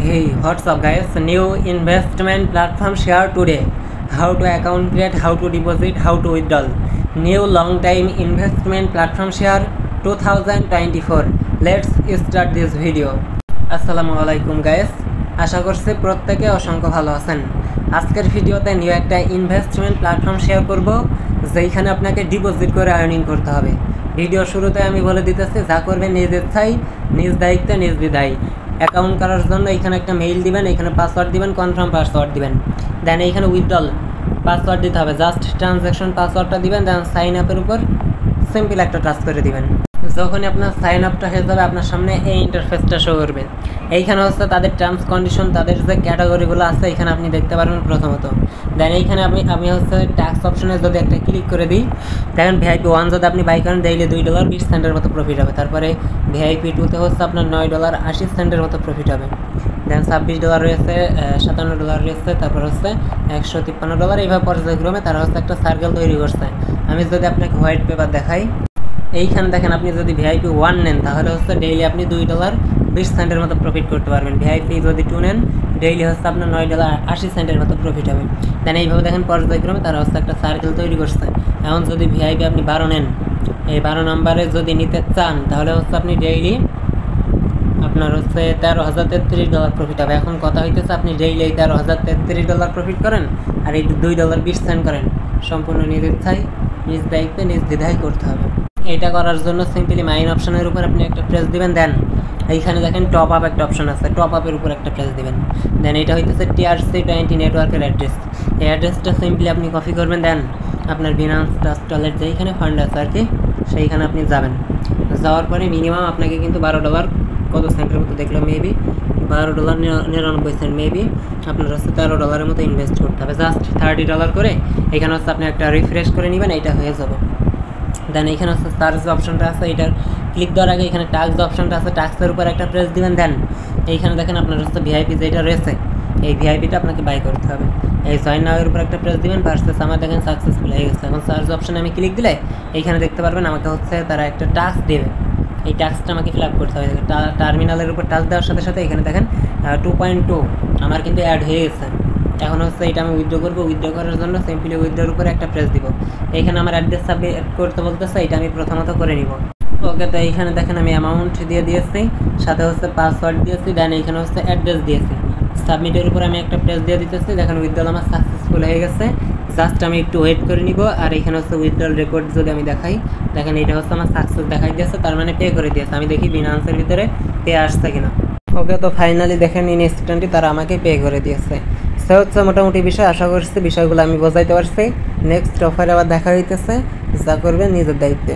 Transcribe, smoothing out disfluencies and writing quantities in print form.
Hey, what's up guys? New investment platform share today. How to account create, how to deposit, how to withdraw. New long time investment platform share 2024. Let's start this video. আসসালামু আলাইকুম guys, আশা করছি প্রত্যেকে অসংখ্য ভালো আছেন। আজকের ভিডিওতে new একটা ইনভেস্টমেন্ট প্ল্যাটফর্ম শেয়ার করব যেখানে আপনাকে ডিপোজিট করে আর্নিং করতে হবে। ভিডিও শুরুতে আমি বলে দিতেছি, যা করবেন নিজ ইচ্ছায়, নিজ দায়িত্বে, নিজ বিদায়। অ্যাকাউন্ট করার জন্য এখানে একটা মেইল দিবেন, এখানে পাসওয়ার্ড দিবেন, কনফার্ম পাসওয়ার্ড দিবেন, দেন এইখানে উইথড্রল পাসওয়ার্ড দিতে হবে, জাস্ট ট্রানজ্যাকশন পাসওয়ার্ডটা দিবেন, দেন সাইন আপের উপর সিম্পল একটা টাচ করে দিবেন। যখনই আপনার সাইন আপটা হয়ে যাবে আপনার সামনে এই ইন্টারফেসটা শো করবে। এইখানে হচ্ছে তাদের টার্মস কন্ডিশন, তাদের যে ক্যাটাগরিগুলো আছে এখানে আপনি দেখতে পারবেন প্রথমত। দেন এইখানে আমি হচ্ছে ট্যাক্স অপশনে যদি একটা ক্লিক করে দিই, দেখেন ভিআইপি 1 যদি আপনি বাই করেন ডেইলি $2.20 মতো প্রফিট হবে। তারপরে ভিআইপি 2তে হচ্ছে আপনার $9.80 মতো প্রফিট হবে। দেন $26 রয়েছে, $57 রয়েছে, তারপর হচ্ছে $153। এইভাবে পর্যায়ক্রমে তারা হচ্ছে একটা সার্কেল তৈরি করছে। আমি যদি আপনাকে হোয়াইট পেপার দেখাই, এইখানে দেখেন আপনি যদি ভিআইপি 1 নেন তাহলে হচ্ছে ডেইলি আপনি $2.20 মতো প্রফিট করতে পারবেন। ভিআইপি যদি 2 নেন ডেইলি হচ্ছে আপনার $9.80 মতো প্রফিট হবে। দেন এইভাবে দেখেন পর্যায়ক্রমে তারা হচ্ছে একটা সার্কেল তৈরি করছে। এখন যদি ভিআইপি আপনি 12 নেন, এই 12 নম্বরে যদি নিতে চান তাহলে হচ্ছে আপনি ডেইলি আপনার হচ্ছে $13,033 প্রফিট হবে। এখন কথা হইতেছে আপনি ডেইলি এই $13,033 প্রফিট করেন আর এই $2.20 করেন, সম্পূর্ণ নিজ ইচ্ছায়, নিজ দায়িত্বে, নিজ দ্বিধায় করতে হবে। এটা করার জন্য সিম্পলি মাইন অপশনের উপর আপনি একটা প্রেস দিবেন। দেন এইখানে দেখেন টপ আপ একটা অপশন আছে, টপ আপের উপর একটা প্রেস দিবেন। দেন এটা হইতেছে TRC20 নেটওয়ার্কের অ্যাড্রেস। এই অ্যাড্রেসটা সিম্পলি আপনি কপি করবেন। দেন আপনার বিনান্স ট্রাস্টওয়ালেট যেইখানে ফান্ড আছে আর কি সেইখানে আপনি যাবেন। যাওয়ার পরে মিনিমাম আপনাকে কিন্তু $12 কত সেন্টের মতো দেখলাম, মেবি $12.99 মেবি আপনার হচ্ছে $13 মতো ইনভেস্ট করতে হবে। জাস্ট $30 করে এখানে হচ্ছে আপনি একটা রিফ্রেশ করে নেবেন, এইটা হয়ে যাবে। দেন এইখানে হচ্ছে সার্চ অপশনটা আছে, এটার ক্লিক দেওয়ার আগে এখানে টাক্স অপশনটা আছে, টাক্সের উপর একটা প্রেস দিবেন। দেন এইখানে দেখেন আপনার হচ্ছে ভিআইপি যেটা রয়েছে এই ভিআইপিটা আপনাকে বাই করতে হবে। এই জয়েন নাও এর উপর একটা প্রেস দিবেন, পারচেস আমার দেখেন সাকসেসফুল হয়ে গেছে। এখন সার্চ অপশনে আমি ক্লিক দিলে এইখানে দেখতে পারবেন আমাকে হচ্ছে তারা একটা টাস্ক দেবে, এই টাস্কটা আমাকে ফিল আপ করতে হবে। টার্মিনালের উপর টাচ দেওয়ার সাথে সাথে এখানে দেখেন 2.2 আমার কিন্তু অ্যাড হয়ে গেছে। এখন হচ্ছে এটা আমি উইথড্র করবো। উইথড্র করার জন্য সিম্পলি উইথড্রর উপরে একটা প্রেস দিব। এইখানে আমার অ্যাড্রেস সাবমিট করতে বলতেছে, এটা আমি প্রথমত করে নিব। ওকে, তো এইখানে দেখেন আমি অ্যামাউন্ট দিয়ে দিয়েছি, সাথে হচ্ছে পাসওয়ার্ড দিয়েছি, দেন এইখানে হচ্ছে অ্যাড্রেস দিয়েছি। সাবমিটের উপর আমি একটা প্রেস দিয়ে দিতেছি। দেখেন উইথড্রল আমার সাকসেসফুল হয়ে গেছে। জাস্ট আমি একটু ওয়েট করে নিব। আর এখানে হচ্ছে উইথড্রল রেকর্ড যদি আমি দেখাই, দেখেন এটা হচ্ছে আমার সাকসেস দেখাই দিয়েছে, তার মানে পে করে দিয়েছে। আমি দেখি বিনান্সের ভিতরে পে আসছে কিনা। ওকে, তো ফাইনালি দেখেন ইনস্ট্যান্টলি তারা আমাকে পে করে দিয়েছে। সে হচ্ছে মোটামুটি বিষয়, আশা করছি বিষয়গুলো আমি বোঝাইতে পারছি। নেক্সট অফারে আবার দেখা হইতেছে, যা করবে নিজের দায়িত্বে।